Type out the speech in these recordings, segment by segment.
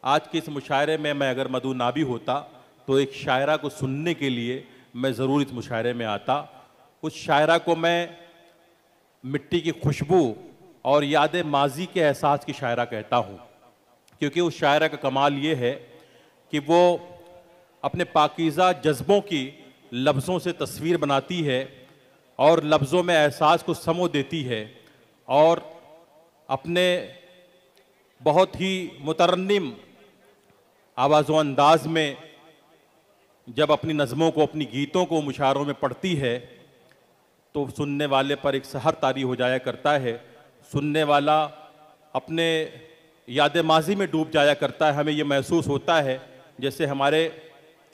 आज के इस मुशायरे में मैं अगर मदऊ ना भी होता तो एक शायरा को सुनने के लिए मैं ज़रूर इस मुशायरे में आता। उस शायरा को मैं मिट्टी की खुशबू और याद माजी के एहसास की शायरा कहता हूँ, क्योंकि उस शायरा का कमाल ये है कि वो अपने पाकीज़ा जज्बों की लफ्ज़ों से तस्वीर बनाती है और लफ्ज़ों में एहसास को समो देती है और अपने बहुत ही मुतरन्निम आवाज़ व अंदाज में जब अपनी नज़मों को, अपनी गीतों को मुशायरों में पढ़ती है तो सुनने वाले पर एक सहर तारी हो जाया करता है। सुनने वाला अपने याद माजी में डूब जाया करता है। हमें ये महसूस होता है जैसे हमारे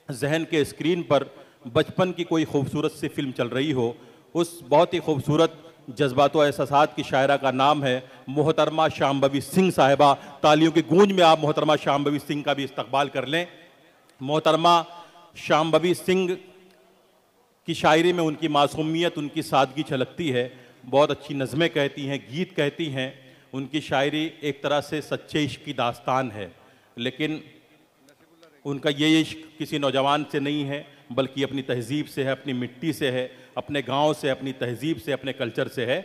जहन के स्क्रीन पर बचपन की कोई खूबसूरत सी फिल्म चल रही हो। उस बहुत ही खूबसूरत जज्बात व एहसासात की शायरा का नाम है मोहतरमा शाम्भवी सिंह साहिबा। तालियों की गूंज में आप मोहतरमा शाम्भवी सिंह का भी इस्तकबाल कर लें। मोहतरमा शाम्भवी सिंह की शायरी में उनकी मासूमियत, उनकी सादगी झलकती है। बहुत अच्छी नज़में कहती हैं, गीत कहती हैं। उनकी शायरी एक तरह से सच्चे इश्क की दास्तान है, लेकिन उनका ये इश्क किसी नौजवान से नहीं है, बल्कि अपनी तहज़ीब से है, अपनी मिट्टी से है, अपने गांव से, अपनी तहज़ीब से, अपने कल्चर से है।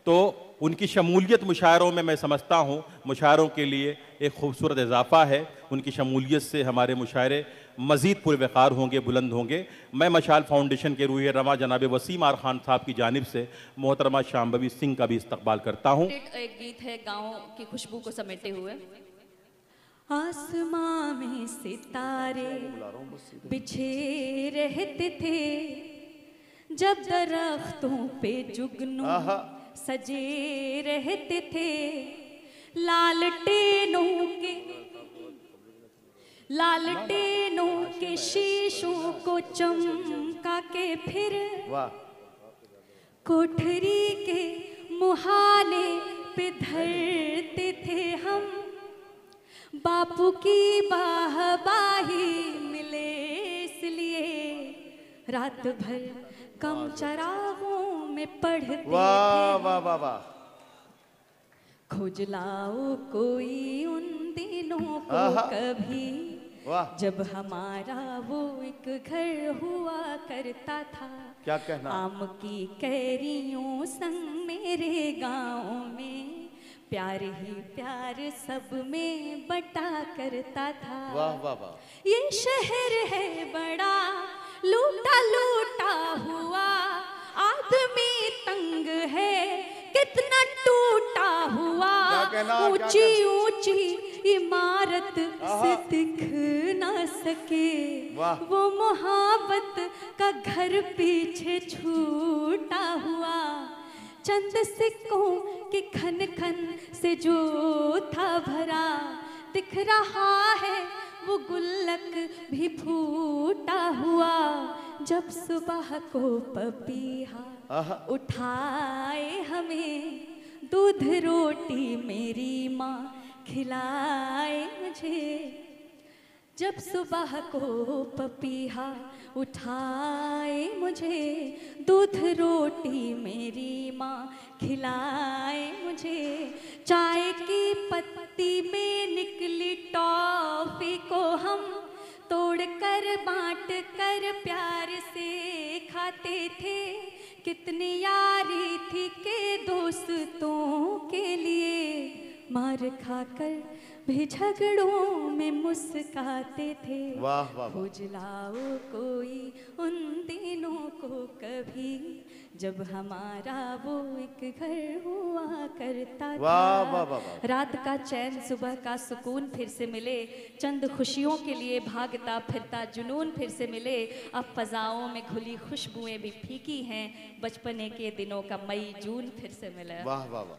तो उनकी शमूलियत मुशायरों में मैं समझता हूँ मुशायरों के लिए एक खूबसूरत इजाफ़ा है। उनकी शमूलियत से हमारे मुशायरे मज़ीद पुरवक़ार होंगे, बुलंद होंगे। मैं मशाल फाउंडेशन के रूह रवा जनाब वसीम आर खान साहब की जानिब से मोहतरमा शाम्भवी सिंह का भी इस्तकबाल करता हूँ। एक गीत है गाँव की खुशबू को समेटे हुए। आसमां में सितारे बिछे रहते थे जब दरख्तों पे जुगनू सजे रहते थे, लालटेनों के शीशों को चमका के फिर कोठरी के मुहाने पे धरते थे हम। बापू की बाहबाही मिले इसलिए रात भर कम चरागों में पढ़ते थे। वाह वाह वाह वाह। खोज लाओ कोई उन दिनों को कभी जब हमारा वो एक घर हुआ करता था। क्या कहना? आम की कैरियों संग मेरे गाँव में प्यार ही प्यार सब में बटा करता था। वाह वाह वाह। ये शहर है बड़ा लूटा लूटा हुआ, आदमी तंग है कितना टूटा हुआ। ऊंची ऊंची इमारत से दिख ना सके वो मोहब्बत का घर पीछे छूटा हुआ। चंद सिक्कों के खन खन से जो था भरा, दिख रहा है वो गुल्लक भी फूटा हुआ। जब सुबह को पपीहा उठाए हमें, दूध रोटी मेरी माँ खिलाए मुझे। जब सुबह को पपीहा उठाए मुझे, दूध रोटी मेरी माँ खिलाए मुझे। चाय की पत्ती में निकली टॉफी को हम तोड़ कर बांट कर प्यार से खाते थे। कितनी यारी थी के दोस्तों के लिए, मार खाकर भी झगड़ों में मुस्काते थे। वाह वाह। खोज लाओ कोई उन दिनों को कभी जब हमारा वो एक घर हुआ करता था। वाह वाह वाह। रात का चैन, सुबह का सुकून फिर से मिले, चंद खुशियों के लिए भागता फिरता जुनून फिर से मिले। अब फजाओं में घुली खुशबुएं भी फीकी हैं, बचपने के दिनों का मई जून फिर से मिले। वाह वाह वाह।